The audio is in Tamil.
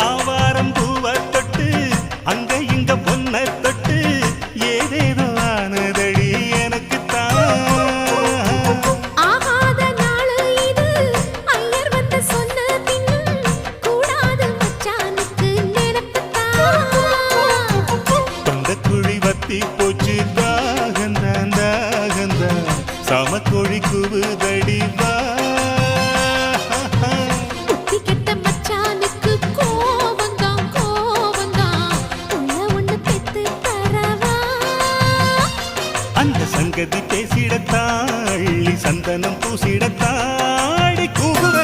ஆவாரம் பூவை தொட்டு அங்க இங்க பொன்ன தொட்டு ஏதேதோ ஆனதடி எனக்கு ஆகாத நாள் இது ஐயர் வந்து சொன்ன பின்னும் கூடாது மச்சானுக்கு நினைப்புத்தான் தொண்டக்குழி வத்தி போச்சு தாகந்தான் தாகந்தான் சமக்கோழி கூவுதடி வா புத்தி கெட்ட மச்சானுக்கு கோவந்தான் கோவந்தான் உள்ள ஒண்ணு பெத்து தரவா அந்த சங்கதி பேசிடத்தாள்ளி சந்தனம் பூசிடத்தாடி கூவுத